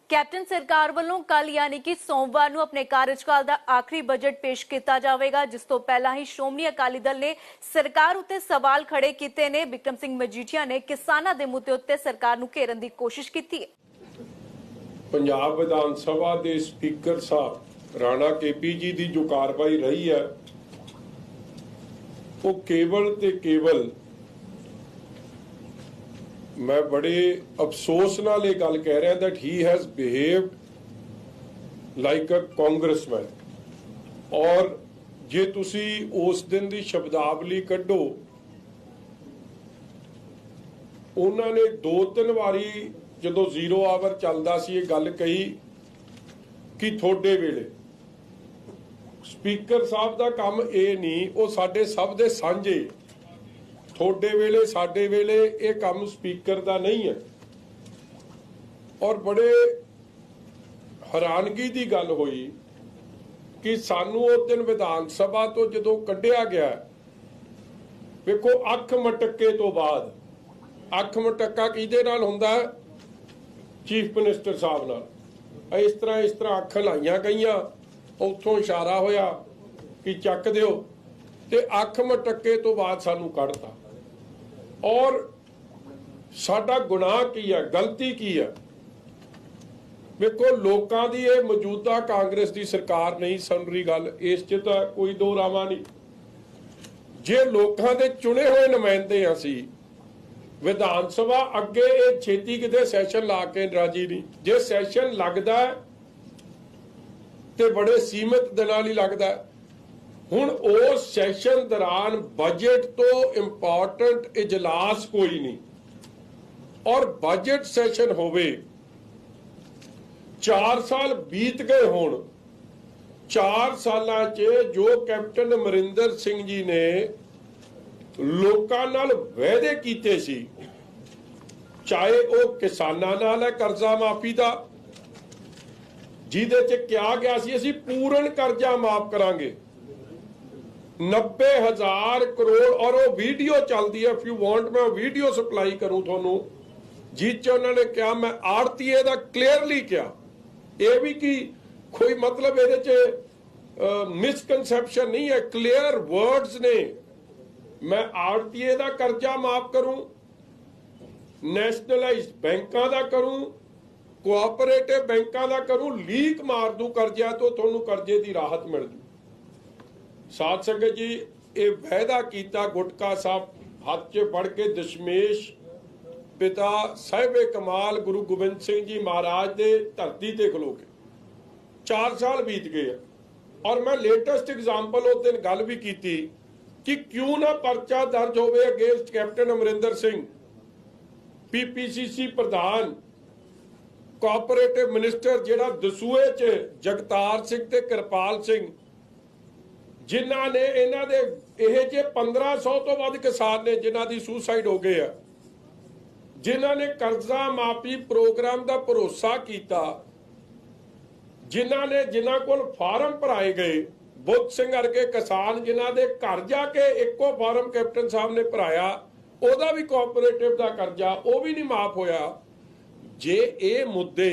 Captain सरकार वालों कल यानी कि सोमवार ਨੂੰ ਆਪਣੇ ਕਾਰਜਕਾਲ ਦਾ ਆਖਰੀ ਬਜਟ ਪੇਸ਼ ਕੀਤਾ ਜਾਵੇਗਾ, ਜਿਸ ਤੋਂ ਪਹਿਲਾਂ ਹੀ ਸ਼੍ਰੋਮਣੀ ਅਕਾਲੀ ਦਲ ਨੇ ਸਰਕਾਰ ਉੱਤੇ ਸਵਾਲ ਖੜੇ ਕੀਤੇ ਨੇ। ਬਿਕਰਮ ਸਿੰਘ ਮਜੀਠੀਆ ਨੇ ਕਿਸਾਨਾਂ ਦੇ ਮੁੱਦੇ ਉੱਤੇ ਸਰਕਾਰ ਨੂੰ ਘੇਰਨ ਦੀ ਕੋਸ਼ਿਸ਼ ਕੀਤੀ ਹੈ। ਪੰਜਾਬ ਵਿਧਾਨ ਸਭਾ ਦੇ ਸਪੀਕਰ ਸਾਹਿਬ ਰਾਣਾ ਕੇਪੀ ਜੀ ਦੀ ਜੋ ਕਾਰਵਾਈ ਰਹੀ ਹੈ ਉਹ ਕੇਵਲ ਤੇ ਕੇਵਲ मैं बड़े अफसोस नाल ये गल कह रहा that he has behaved like a congressman. और जे तुसी उस दिन दी शब्दावली कड्डो, उन्होंने 2-3 वारी जदों जीरो आवर चलदा सी ये गल कही कि थोड़े वेले स्पीकर साहब दा काम ये नहीं, वो साडे सब दे सांझे थोड़े वेले साडे वेले ये काम स्पीकर दा नहीं है। और बड़े हैरानगी दी गल हुई कि सानू उस दिन विधान सभा तो जदों कढ़िया गया, देखो अख मटके तो बाद, अख मटका किहदे नाल हुंदा है? चीफ मिनिस्टर साहब नाल। इस तरह अख लाइयां गईयां, उत्थों इशारा होया कि चक दिओ, ते अख मटके तो बाद सानू कढ़ता। और साडा गुनाह की है, गलती की है? देखो लोकां दी ये मौजूदा कांग्रेस की सरकार नहीं सुन रही गल, इस च तां कोई दो रावा नहीं। जे लोकां दे चुने हुए नुमाइंदे असी विधान सभा अगे ये छेती किते सैशन ला के राजी नहीं। जे सैशन लगदा है ते बड़े सीमित दिनां लई लगदा है। हुण उस सैशन दौरान बजट तो इंपॉर्टेंट इजलास कोई नहीं। और बजट सैशन होवे, 4 साल बीत गए होण, 4 सालां च जो कैप्टन अमरिंदर सिंह जी ने लोकां नाल वायदे कीते सी, चाहे वो किसानां नाल है कर्जा माफी दा, जिहदे च क्या गया सी असीं पूर्ण कर्जा माफ करांगे 90,000 करोड़। और वो वीडियो चलती है, इफ यू वांट मैं वीडियो सप्लाई करूं थोनू, जिस उन्होंने कहा मैं आड़तीए दा क्लीयरली कहा, यह भी कि कोई मतलब ये मिसकंसैप्शन नहीं है, क्लियर वर्ड्स ने। मैं आड़तीए दा कर्जा माफ करूं, नैशनलाइज्ड बैंकां दा करूं, कोआपरेटिव बैंकां दा करूं, लीक मार दूं कर्जा तो थोनू कर्जे की राहत मिल जू। साध संगत जी ये वायदा किया गुटका साहब हाथ च फड़ के दशमेश पिता साहिबे कमाल गुरु गोबिंद सिंह जी महाराज दे धरती ते खलो के 4 साल बीत गए। और मैं लेटेस्ट एग्जाम्पल उस दिन गल भी की कि क्यों ना परचा दर्ज होवे against captain Amarinder Singh, PPCC प्रधान, कोआपरेटिव मिनिस्टर जिहड़ा दसूए च जगतार सिंह ते किरपाल सिंह, जिन्हां ने इन्हां दे इह जे 1500 तो वध किसान ने जिन्हां दी सुसाइड हो गए है, जिन्हां ने कर्जा माफी प्रोग्राम का भरोसा किया, जिन्हां कोल फार्म भराए गए, बुद्ध सिंह वर्गे किसान जिन्हां दे घर जाके एको फार्म कैप्टन साहब ने भराया, ओदा भी कोआपरेटिव का कर्जा वो भी नहीं माफ होया। जे ये मुद्दे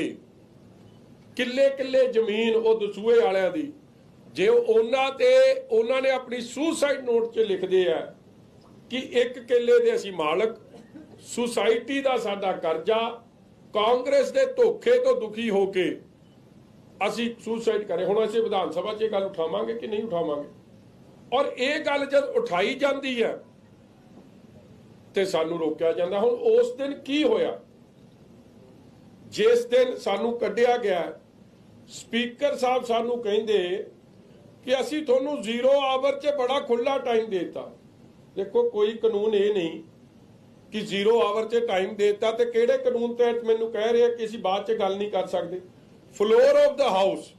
किले किले जमीन वो दसूए वालियां दी जे उन्होंने अपनी सुसाइड नोट च लिख दिया कि 1 किले दे असीं मालक, सुसाइटी दा साडा कर्जा, कांग्रेस दे धोखे तो दुखी होके असीं सुसाइड करें। हुण असीं विधान सभा च गल उठावांगे कि नहीं उठावांगे? और ये गल जब उठाई जाती है तो सानू रोकिया जाता। हुण उस दिन की होया? जिस दिन सानू कढ़िया गया, स्पीकर साहब सानू कहिंदे कि असी थोनू 0 आवर च बड़ा खुला टाइम देता। देखो कोई कानून ये नहीं कि 0 आवर च टाइम देता, तो किहड़े कानून तहत मैनू कह रहे कि असी बाद च गल नहीं कर सकते? Floor of the house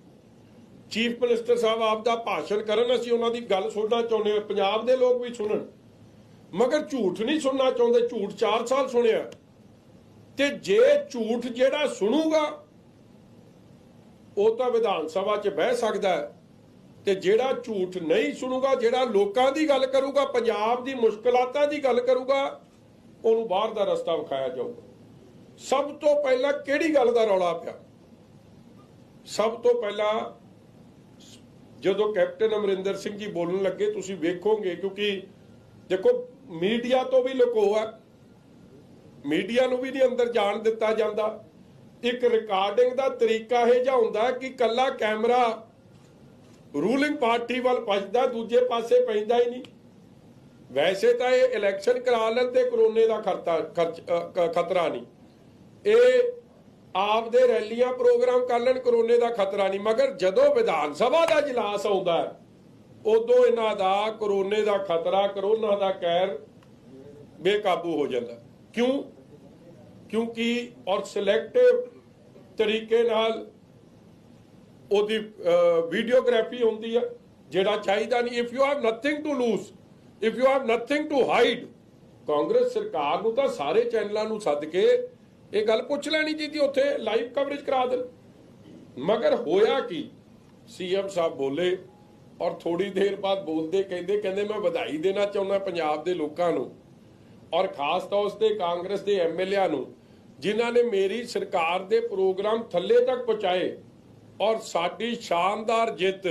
chief minister साहब आपदा भाषण करन, असी उन्हां दी गल सुनना चाहुंदे, पंजाब दे लोग भी सुनन, मगर झूठ नहीं सुनना चाहुंदे। झूठ 4 साल सुनिया, ते जे झूठ जिहड़ा सुनूगा वो तां विधान सभा च बह सकदा है, ते जेड़ा झूठ नहीं सुनूगा, जेड़ा लोकां दी गल करूगा, पंजाब दी मुश्किलातां दी गल करूगा, उहनूं बाहर दा रस्ता विखाया जाऊगा। सब तो पहला किहड़ी गल दा रौला पिया? ਸਭ ਤੋਂ ਪਹਿਲਾਂ ਜਦੋਂ ਕੈਪਟਨ ਅਮਰਿੰਦਰ ਸਿੰਘ ਜੀ ਬੋਲਣ ਲੱਗੇ ਤੁਸੀਂ ਵੇਖੋਗੇ, ਕਿਉਂਕਿ ਦੇਖੋ ਮੀਡੀਆ ਤੋਂ ਵੀ ਲੁਕੋ ਹੈ, ਮੀਡੀਆ ਨੂੰ ਵੀ ਨਹੀਂ ਅੰਦਰ ਜਾਣ ਦਿੱਤਾ ਜਾਂਦਾ। ਇੱਕ ਰਿਕਾਰਡਿੰਗ ਦਾ ਤਰੀਕਾ ਇਹ ਜਿਹਾ ਹੁੰਦਾ ਕਿ ਕੱਲਾ ਕੈਮਰਾ ਰੂਲਿੰਗ ਪਾਰਟੀ ਵੱਲ ਭੱਜਦਾ, ਦੂਜੇ ਪਾਸੇ ਪੈਂਦਾ ਹੀ ਨਹੀਂ। ਵੈਸੇ ਤਾਂ ਇਹ ਇਲੈਕਸ਼ਨ ਕਰਾ ਲੈਣ ਤੇ ਕਰੋਨੇ ਦਾ ਖਤਰਾ ਨਹੀਂ, ਇਹ ਆਪਦੇ ਰੈਲੀਆਂ ਪ੍ਰੋਗਰਾਮ ਕਰ ਲੈਣ, ਕਰੋਨੇ ਦਾ ਖਤਰਾ ਨਹੀਂ। ਮਗਰ ਜਦੋਂ ਵਿਧਾਨ ਸਭਾ ਦਾ ਇਜਲਾਸ ਆਉਂਦਾ ਉਦੋਂ ਇਹਨਾਂ ਦਾ ਕਰੋਨੇ ਦਾ ਖਤਰਾ, ਕਰੋਨਾ ਦਾ ਕਹਿਰ ਬੇਕਾਬੂ ਹੋ ਜਾਂਦਾ। ਕਿਉਂ? ਕਿਉਂਕਿ ਔਰ ਸਿਲੈਕਟਿਵ ਤਰੀਕੇ ਨਾਲ ਉਹਦੀ ਵੀਡੀਓਗ੍ਰਾਫੀ ਹੁੰਦੀ ਆ, ਜਿਹੜਾ ਚਾਹੀਦਾ ਨਹੀਂ। If you have nothing to lose, if you have nothing to hide, Congress ਸਰਕਾਰ ਨੂੰ ਤਾਂ ਸਾਰੇ ਚੈਨਲਾਂ ਨੂੰ ਸੱਦ ਕੇ ਇਹ ਗੱਲ ਪੁੱਛ ਲੈਣੀ ਚਾਹੀਦੀ, ਉੱਥੇ ਲਾਈਵ ਕਵਰੇਜ ਕਰਾ ਦੇਣ। ਮਗਰ ਹੋਇਆ ਕੀ, ਸੀਐਮ ਸਾਹਿਬ ਬੋਲੇ ਔਰ ਥੋੜੀ ਦੇਰ ਬਾਅਦ ਬੋਲਦੇ ਕਹਿੰਦੇ ਮੈਂ ਵਧਾਈ ਦੇਣਾ ਚਾਹੁੰਦਾ ਪੰਜਾਬ ਦੇ ਲੋਕਾਂ ਨੂੰ ਔਰ ਖਾਸ ਤੌਰ ਤੇ ਕਾਂਗਰਸ ਦੇ ਐਮਐਲਏ ਨੂੰ, ਜਿਨ੍ਹਾਂ ਨੇ ਮੇਰੀ ਸਰਕਾਰ ਦੇ ਪ੍ਰੋਗਰਾਮ ਥੱਲੇ ਤੱਕ ਪਹੁੰਚਾਏ ਔਰ ਸਾਡੀ ਸ਼ਾਨਦਾਰ ਜਿੱਤ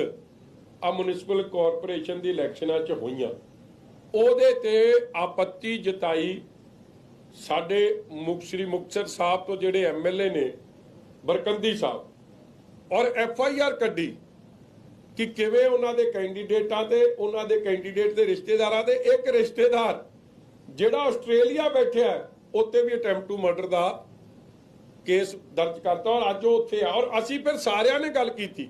ਆ ਮਿਊਨਿਸਪਲ ਕਾਰਪੋਰੇਸ਼ਨ ਦੀ ਇਲੈਕਸ਼ਨਾਂ 'ਚ ਹੋਈਆਂ, ਉਹਦੇ ਤੇ ਆਪੱਤੀ ਜਤਾਈ ਸਾਡੇ ਸ੍ਰੀ ਮੁਕਤਸਰ ਸਾਹਿਬ ਤੋਂ ਜਿਹੜੇ ਐਮਐਲਏ ਨੇ ਬਰਕੰਦੀ ਸਾਹਿਬ, ਔਰ ਐਫਆਈਆਰ ਕੱਢੀ ਕਿ ਕਿਵੇਂ ਉਹਨਾਂ ਦੇ ਕੈਂਡੀਡੇਟਾਂ ਤੇ ਉਹਨਾਂ ਦੇ ਕੈਂਡੀਡੇਟ ਦੇ ਰਿਸ਼ਤੇਦਾਰਾਂ ਦੇ ਇੱਕ ਰਿਸ਼ਤੇਦਾਰ ਜਿਹੜਾ ਆਸਟ੍ਰੇਲੀਆ ਬੈਠਿਆ ਉੱਤੇ ਵੀ ਅਟੈਂਪਟ ਟੂ ਮਰਡਰ ਦਾ ਕੇਸ ਦਰਜ ਕਰਤਾ ਔਰ ਅੱਜ ਉਹ ਉੱਥੇ ਆ। ਔਰ ਅਸੀਂ ਫਿਰ ਸਾਰਿਆਂ ਨੇ ਗੱਲ ਕੀਤੀ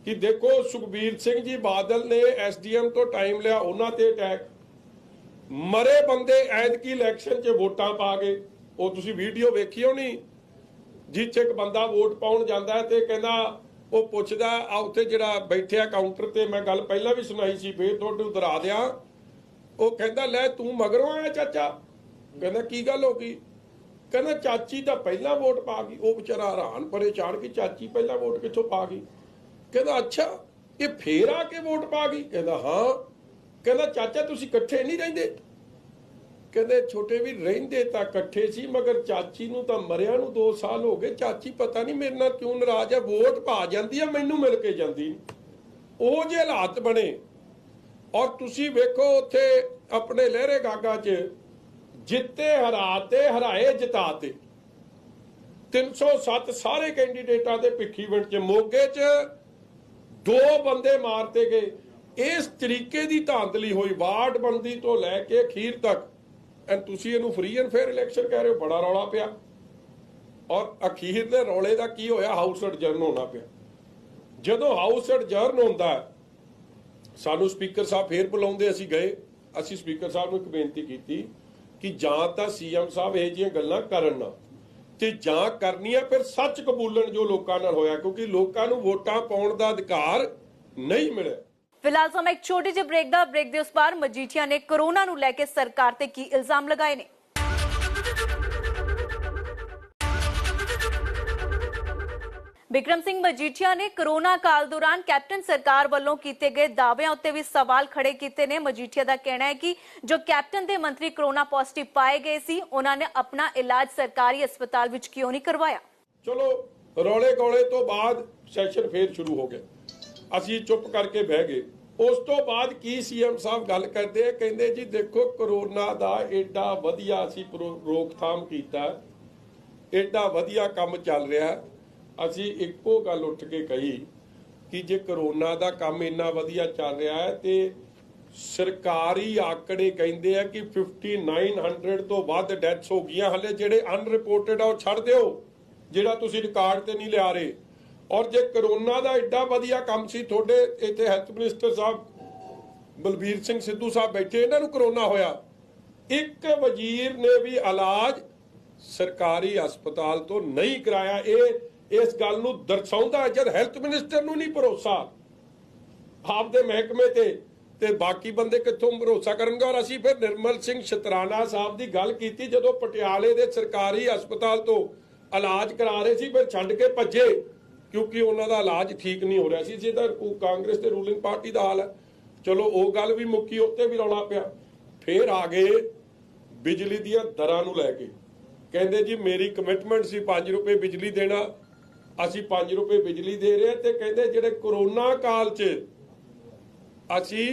ਕਿ ਦੇਖੋ ਸੁਖਬੀਰ ਸਿੰਘ ਜੀ ਬਾਦਲ ਨੇ ਐਸਡੀਐਮ ਤੋਂ ਟਾਈਮ ਲਿਆ, ਉਹਨਾਂ ਤੇ ਅਟੈਕ, ਮਰੇ ਬੰਦੇ ਐਤਕੀ ਇਲੈਕਸ਼ਨ 'ਚ ਵੋਟਾਂ ਪਾ ਗਏ। ਉਹ ਤੁਸੀਂ ਵੀਡੀਓ ਵੇਖੀ ਹੋਣੀ, ਜਿਹ 'ਚ ਇੱਕ ਬੰਦਾ ਵੋਟ ਪਾਉਣ ਜਾਂਦਾ ਹੈ ਤੇ ਕਹਿੰਦਾ, ਉਹ ਪੁੱਛਦਾ ਆ ਉੱਥੇ ਜਿਹੜਾ ਬੈਠਿਆ ਕਾਊਂਟਰ ਤੇ, ਮੈਂ ਗੱਲ ਪਹਿਲਾਂ ਵੀ ਸੁਣਾਈ ਸੀ, ਫੇਰ ਤੁਹਾਨੂੰ ਦੁਹਰਾ ਦਿਆਂ, ਉਹ ਕਹਿੰਦਾ ਲੈ ਤੂੰ ਮਗਰੋਂ ਆਇਆ ਚਾਚਾ? ਕਹਿੰਦਾ ਕੀ ਗੱਲ ਹੋ ਗਈ? ਕਹਿੰਦਾ ਚਾਚੀ ਤਾਂ ਪਹਿਲਾਂ ਵੋਟ ਪਾ ਗਈ। ਉਹ ਵਿਚਾਰਾ ਹੈਰਾਨ ਪਰੇਸ਼ਾਨ ਕਿ ਚਾਚੀ ਪਹਿਲਾਂ ਵੋਟ ਕਿੱਥੋਂ ਪਾ ਗਈ? ਕਹਿੰਦਾ ਅੱਛਾ ਇਹ ਫੇਰ ਆ ਕੇ ਵੋਟ ਪਾ ਗਈ? ਕਹਿੰਦਾ ਹਾਂ। ਕਹਿੰਦਾ ਚਾਚਾ ਤੁਸੀਂ ਇਕੱਠੇ ਨਹੀਂ ਰਹਿੰਦੇ? ਕਹਿੰਦੇ ਛੋਟੇ ਵੀ ਰਹਿੰਦੇ ਤਾਂ ਇਕੱਠੇ ਸੀ, ਮਗਰ ਚਾਚੀ ਨੂੰ ਤਾਂ ਮਰਿਆ ਨੂੰ 2 ਸਾਲ ਹੋ ਗਏ, ਚਾਚੀ ਪਤਾ ਨਹੀਂ ਮੇਰੇ ਨਾਲ ਕਿਉਂ ਨਾਰਾਜ਼ ਹੈ, ਵੋਟ ਪਾ ਜਾਂਦੀ ਹੈ ਮੈਨੂੰ ਮਿਲ ਕੇ ਜਾਂਦੀ। ਉਹ ਜੇ ਹਾਲਾਤ ਬਣੇ ਔਰ ਤੁਸੀਂ ਵੇਖੋ ਉੱਥੇ ਆਪਣੇ ਲਹਿਰੇ ਗਾਗਾ 'ਚ ਜਿੱਤੇ ਹਰਾਤੇ, ਹਰਾਏ ਜਿਤਾਤੇ, 307 ਸਾਰੇ ਕੈਂਡੀਡੇਟਾਂ ਦੇ ਭਿੱਖੀਵਿੰਡ 'ਚ, ਮੋਗੇ 'ਚ 2 ਬੰਦੇ ਮਾਰਤੇ ਗਏ। ਇਸ ਤਰੀਕੇ ਦੀ ਧਾਂਦਲੀ ਹੋਈ ਵਾਰਡ ਬੰਦੀ ਤੋਂ ਲੈ ਕੇ ਅਖੀਰ ਤੱਕ, ਐਂਡ ਤੁਸੀਂ ਇਹਨੂੰ ਫ੍ਰੀ ਐਂਡ ਫੇਅਰ ਇਲੈਕਸ਼ਨ ਕਹਿ ਰਹੇ ਹੋ। ਬੜਾ ਰੌਲਾ ਪਿਆ ਔਰ ਅਖੀਰ ਦੇ ਰੌਲੇ ਦਾ ਕੀ ਹੋਇਆ, ਹਾਊਸ ਅਡਜਰਨ ਹੋਣਾ ਪਿਆ। ਜਦੋਂ ਹਾਊਸ ਅਡਜਰਨ ਹੁੰਦਾ ਸਾਨੂੰ ਸਪੀਕਰ ਸਾਹਿਬ ਫੇਰ ਬੁਲਾਉਂਦੇ, ਅਸੀਂ ਗਏ, ਅਸੀਂ ਸਪੀਕਰ ਸਾਹਿਬ ਨੂੰ ਇੱਕ ਬੇਨਤੀ ਕੀਤੀ ਕਿ ਜਾਂ ਤਾਂ ਸੀਐਮ ਸਾਹਿਬ ਇਹ ਜਿਹੀਆਂ ਗੱਲਾਂ ਕਰਨ ਨਾ, ਤੇ ਜਾਂ ਕਰਨੀਆਂ ਫਿਰ ਸੱਚ ਕਬੂਲਣ ਜੋ ਲੋਕਾਂ ਨਾਲ ਹੋਇਆ, ਕਿਉਂਕਿ ਲੋਕਾਂ ਨੂੰ ਵੋਟਾਂ ਪਾਉਣ ਦਾ ਅਧਿਕਾਰ ਨਹੀਂ ਮਿਲਿਆ। ਫਿਲਹਾਲ ਸਮਾਂ ਇੱਕ ਛੋਟੀ ਜਿਹੀ ਬ੍ਰੇਕ ਦੇ ਉਸ ਪਾਰ ਮਜੀਠੀਆ ਨੇ ਕੋਰੋਨਾ ਨੂੰ ਲੈ ਕੇ ਸਰਕਾਰ ਤੇ ਕੀ ਇਲਜ਼ਾਮ ਲਗਾਏ ਨੇ। ਬਿਕਰਮ ਸਿੰਘ ਮਜੀਠੀਆ ਨੇ ਕੋਰੋਨਾ ਕਾਲ ਦੌਰਾਨ ਕੈਪਟਨ ਸਰਕਾਰ ਵੱਲੋਂ ਕੀਤੇ ਗਏ ਦਾਅਵਿਆਂ ਉੱਤੇ ਵੀ ਸਵਾਲ ਖੜੇ ਕੀਤੇ ਨੇ। ਮਜੀਠੀਆ ਦਾ ਕਹਿਣਾ ਹੈ ਕਿ ਜੋ ਕੈਪਟਨ ਦੇ ਮੰਤਰੀ ਕੋਰੋਨਾ ਪੋਜ਼ਿਟਿਵ ਪਾਏ ਗਏ ਸੀ, ਉਹਨਾਂ ਨੇ ਆਪਣਾ ਇਲਾਜ ਸਰਕਾਰੀ ਹਸਪਤਾਲ ਵਿੱਚ ਕਿਉਂ ਨਹੀਂ ਕਰਵਾਇਆ। ਚਲੋ ਰੌਲੇ ਗੋਲੇ ਤੋਂ ਬਾਅਦ ਸੈਸ਼ਨ ਫੇਰ ਸ਼ੁਰੂ ਹੋ ਗਿਆ, ਅਸੀਂ ਚੁੱਪ ਕਰਕੇ ਬਹਿ ਗਏ। ਉਸ ਤੋਂ ਬਾਅਦ ਕੀ ਸੀਐਮ ਸਾਹਿਬ ਗੱਲ ਕਰਦੇ ਆ, ਕਹਿੰਦੇ ਜੀ ਦੇਖੋ ਕਰੋਨਾ ਦਾ ਏਡਾ ਵਧੀਆ ਅਸੀਂ ਰੋਕਥਾਮ ਕੀਤਾ, ਏਡਾ ਵਧੀਆ ਕੰਮ ਚੱਲ ਰਿਹਾ। ਅਸੀਂ ਇੱਕੋ ਗੱਲ ਉੱਠ ਕੇ ਕਹੀ ਕਿ ਜੇ ਕਰੋਨਾ ਦਾ ਕੰਮ ਇੰਨਾ ਵਧੀਆ ਚੱਲ ਰਿਹਾ ਹੈ ਤੇ ਸਰਕਾਰੀ ਆંકੜੇ ਕਹਿੰਦੇ ਆ ਕਿ 5900 ਤੋਂ ਵੱਧ ਡੈਥਸ ਹੋ ਗਈਆਂ, ਹਲੇ ਜਿਹੜੇ ਅਨਰਿਪੋਰਟਡ ਆ ਉਹ ਛੱਡ ਦਿਓ, ਜਿਹੜਾ ਤੁਸੀਂ ਰਿਕਾਰਡ ਤੇ ਨਹੀਂ ਲਿਆ ਰਹੇ। ਔਰ ਜੇ ਕਰੋਨਾ ਦਾ ਏਡਾ ਵਧੀਆ ਕੰਮ ਸੀ, ਤੁਹਾਡੇ ਇੱਥੇ ਹੈਲਥ ਮਿਨਿਸਟਰ ਸਾਹਿਬ ਬਲਬੀਰ ਸਿੰਘ ਸਿੱਧੂ ਸਾਹਿਬ ਬੈਠੇ, ਇਹਨਾਂ ਨੂੰ ਕਰੋਨਾ ਹੋਇਆ, ਇੱਕ ਵਜ਼ੀਰ ਨੇ ਵੀ ਇਲਾਜ ਸਰਕਾਰੀ ਹਸਪਤਾਲ ਤੋਂ ਨਹੀਂ ਕਰਾਇਆ। ਇਹ ਇਸ ਗੱਲ ਨੂੰ ਦਰਸਾਉਂਦਾ ਜਦ ਹੈਲਥ ਮਿਨਿਸਟਰ ਨੂੰ ਨਹੀਂ ਭਰੋਸਾ ਆਪਦੇ ਮਹਿਕਮੇ ਤੇ ਬਾਕੀ ਬੰਦੇ ਕਿੱਥੋਂ ਭਰੋਸਾ ਕਰਨਗੇ। ਔਰ ਅਸੀਂ ਫਿਰ ਨਿਰਮਲ ਸਿੰਘ ਸ਼ਤਰਾਣਾ ਸਾਹਿਬ ਦੀ ਗੱਲ ਕੀਤੀ, ਜਦੋਂ ਪਟਿਆਲੇ ਦੇ ਸਰਕਾਰੀ ਹਸਪਤਾਲ ਤੋਂ ਇਲਾਜ ਕਰਾ ਰਹੇ ਸੀ, ਫਿਰ ਛੱਡ ਕੇ ਭੱਜੇ ਕਿਉਂਕਿ ਉਹਨਾਂ ਦਾ ਇਲਾਜ ਠੀਕ ਨਹੀਂ ਹੋ ਰਿਹਾ ਸੀ। ਜੇ ਤਾਂ ਕਾਂਗਰਸ ਤੇ ਰੂਲਿੰਗ ਪਾਰਟੀ ਦਾ ਹਾਲ ਹੈ। ਚਲੋ ਉਹ ਗੱਲ ਵੀ ਮੁੱਕੀ, ਉੱਤੇ ਵੀ ਰੌਲਾ ਪਿਆ। ਫਿਰ ਆ ਗਏ ਬਿਜਲੀ ਦੀਆਂ ਦਰਾਂ ਨੂੰ ਲੈ ਕੇ, ਕਹਿੰਦੇ ਜੀ ਮੇਰੀ ਕਮਿਟਮੈਂਟ ਸੀ 5 ਰੁਪਏ ਬਿਜਲੀ ਦੇਣਾ, ਅਸੀਂ 5 ਰੁਪਏ ਬਿਜਲੀ ਦੇ ਰਹੇ ਤੇ ਕਹਿੰਦੇ ਜਿਹੜੇ ਕਰੋਨਾ ਕਾਲ 'ਚ ਅਸੀਂ